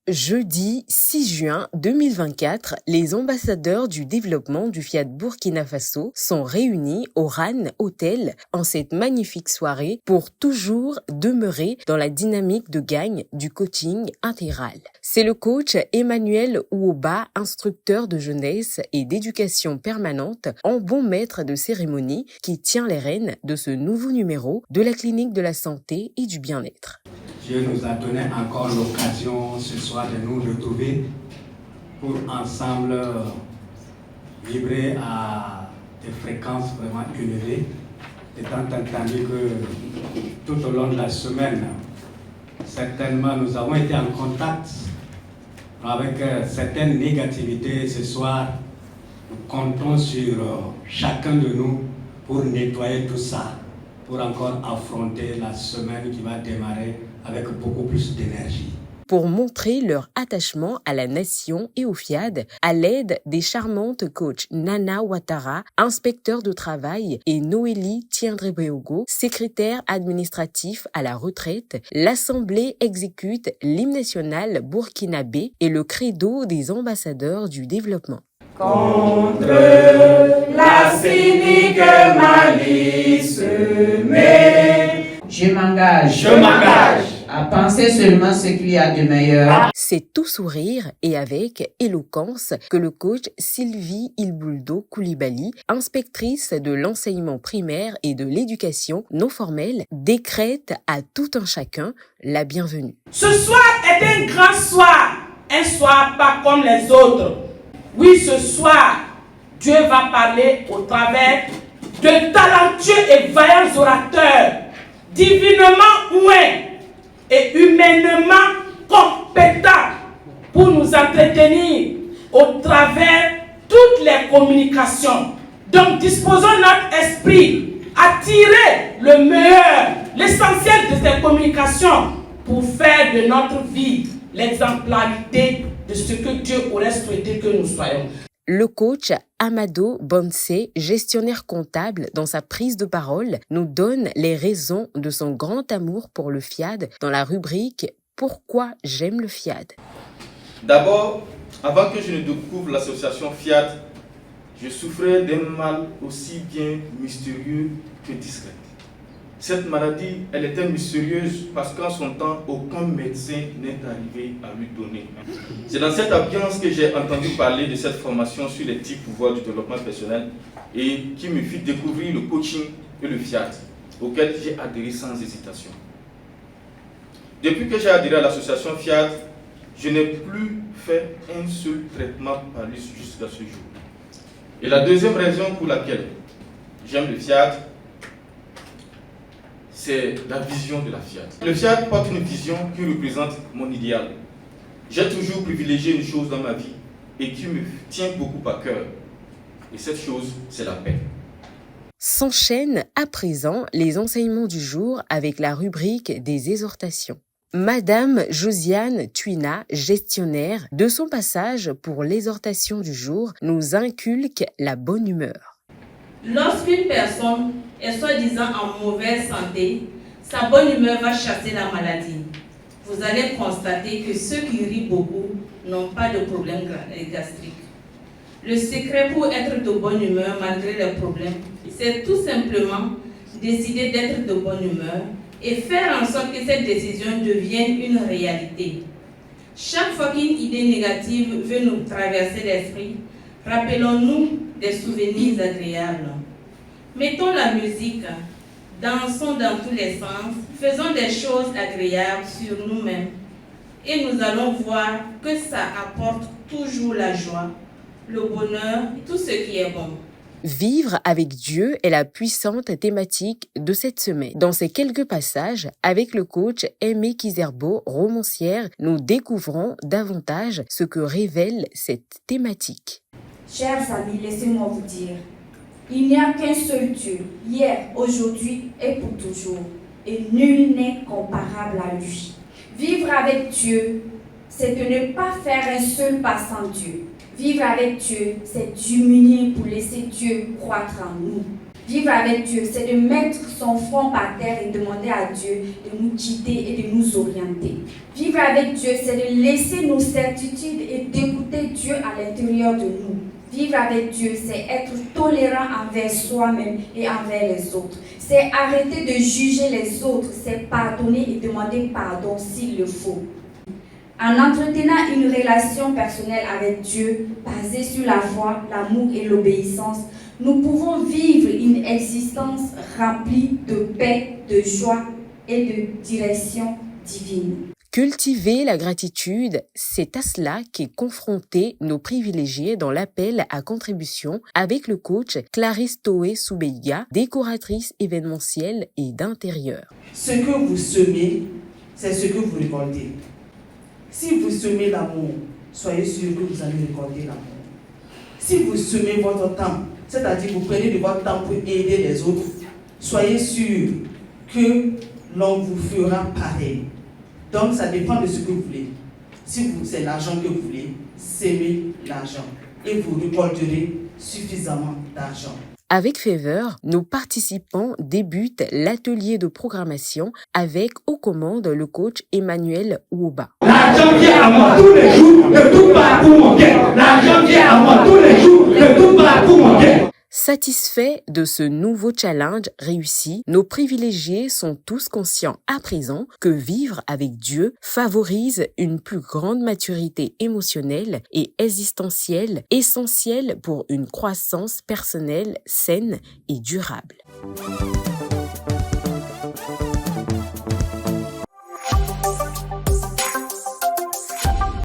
Jeudi 6 juin 2024, les ambassadeurs du développement du Fiat Burkina Faso sont réunis au RAN Hotel en cette magnifique soirée pour toujours demeurer dans la dynamique de gagne du coaching intégral. C'est le coach Emmanuel Ouoba, instructeur de jeunesse et d'éducation permanente, en bon maître de cérémonie, qui tient les rênes de ce nouveau numéro de la clinique de la santé et du bien-être. Dieu nous a donné encore l'occasion ce soir de nous retrouver pour ensemble vibrer à des fréquences vraiment élevées, étant entendu que tout au long de la semaine, certainement nous avons été en contact avec certaines négativités. Ce soir, nous comptons sur chacun de nous pour nettoyer tout ça, pour encore affronter la semaine qui va démarrer avec beaucoup plus d'énergie. Pour montrer leur attachement à la nation et au FIAD, à l'aide des charmantes coachs Nana Ouattara, inspecteur de travail, et Noélie Tiendrebeogo, secrétaire administratif à la retraite, l'Assemblée exécute l'hymne national burkinabé et le credo des ambassadeurs du développement. Contre la cynique malice, mais je m'engage à penser seulement ce qu'il y a de meilleur. C'est tout sourire et avec éloquence que le coach Sylvie Ilbouldo Koulibaly, inspectrice de l'enseignement primaire et de l'éducation non formelle, décrète à tout un chacun la bienvenue. Ce soir est un grand soir, un soir pas comme les autres. Oui, ce soir, Dieu va parler au travers de talentueux et vaillants orateurs, divinement oués et humainement compétents pour nous entretenir au travers toutes les communications. Donc, disposons notre esprit à tirer le meilleur, l'essentiel de ces communications pour faire de notre vie l'exemplarité de ce que Dieu aurait souhaité que nous soyons. Le coach Amado Bonse, gestionnaire comptable, dans sa prise de parole, nous donne les raisons de son grand amour pour le FIAD dans la rubrique « Pourquoi j'aime le FIAD ». D'abord, avant que je ne découvre l'association FIAD, je souffrais d'un mal aussi bien mystérieux que discret. Cette maladie, elle était mystérieuse parce qu'en son temps, aucun médecin n'est arrivé à lui donner. C'est dans cette ambiance que j'ai entendu parler de cette formation sur les 10 pouvoirs du développement personnel et qui me fit découvrir le coaching et le FIAD, auquel j'ai adhéré sans hésitation. Depuis que j'ai adhéré à l'association FIAD, je n'ai plus fait un seul traitement par lui jusqu'à ce jour. Et la deuxième raison pour laquelle j'aime le FIAD, c'est la vision de la FIAD. Le FIAD porte une vision qui représente mon idéal. J'ai toujours privilégié une chose dans ma vie et qui me tient beaucoup à cœur. Et cette chose, c'est la paix. S'enchaînent à présent les enseignements du jour avec la rubrique des exhortations. Madame Josiane Tuina, gestionnaire, de son passage pour l'exhortation du jour, nous inculque la bonne humeur. Lorsqu'une personne est soi-disant en mauvaise santé, sa bonne humeur va chasser la maladie. Vous allez constater que ceux qui rient beaucoup n'ont pas de problème gastrique. Le secret pour être de bonne humeur malgré les problèmes, c'est tout simplement décider d'être de bonne humeur et faire en sorte que cette décision devienne une réalité. Chaque fois qu'une idée négative veut nous traverser l'esprit, rappelons-nous des souvenirs agréables. Mettons la musique, dansons dans tous les sens, faisons des choses agréables sur nous-mêmes et nous allons voir que ça apporte toujours la joie, le bonheur et tout ce qui est bon. Vivre avec Dieu est la puissante thématique de cette semaine. Dans ces quelques passages, avec le coach Aimé Kizerbo, romancière, nous découvrons davantage ce que révèle cette thématique. Chers amis, laissez-moi vous dire, il n'y a qu'un seul Dieu, hier, aujourd'hui et pour toujours, et nul n'est comparable à lui. Vivre avec Dieu, c'est de ne pas faire un seul pas sans Dieu. Vivre avec Dieu, c'est diminuer pour laisser Dieu croître en nous. Vivre avec Dieu, c'est de mettre son front par terre et demander à Dieu de nous guider et de nous orienter. Vivre avec Dieu, c'est de laisser nos certitudes et d'écouter Dieu à l'intérieur de nous. Vivre avec Dieu, c'est être tolérant envers soi-même et envers les autres. C'est arrêter de juger les autres, c'est pardonner et demander pardon s'il le faut. En entretenant une relation personnelle avec Dieu, basée sur la foi, l'amour et l'obéissance, nous pouvons vivre une existence remplie de paix, de joie et de direction divine. Cultiver la gratitude, c'est à cela qu'est confronté nos privilégiés dans l'appel à contribution avec le coach Clarisse Toé Soubeya, décoratrice événementielle et d'intérieur. Ce que vous semez, c'est ce que vous récoltez. Si vous semez l'amour, soyez sûr que vous allez récolter l'amour. Si vous semez votre temps, c'est-à-dire que vous prenez de votre temps pour aider les autres, soyez sûr que l'on vous fera pareil. Donc, ça dépend de ce que vous voulez. Si c'est l'argent que vous voulez, semez l'argent et vous récolterez suffisamment d'argent. Avec Favor, nos participants débutent l'atelier de programmation avec aux commandes le coach Emmanuel Ouoba. L'argent vient à moi tous les jours, ne tout pas pour mon cœur. L'argent vient à moi tous les jours, ne tout pas pour mon cœur. Satisfaits de ce nouveau challenge réussi, nos privilégiés sont tous conscients à présent que vivre avec Dieu favorise une plus grande maturité émotionnelle et existentielle essentielle pour une croissance personnelle saine et durable.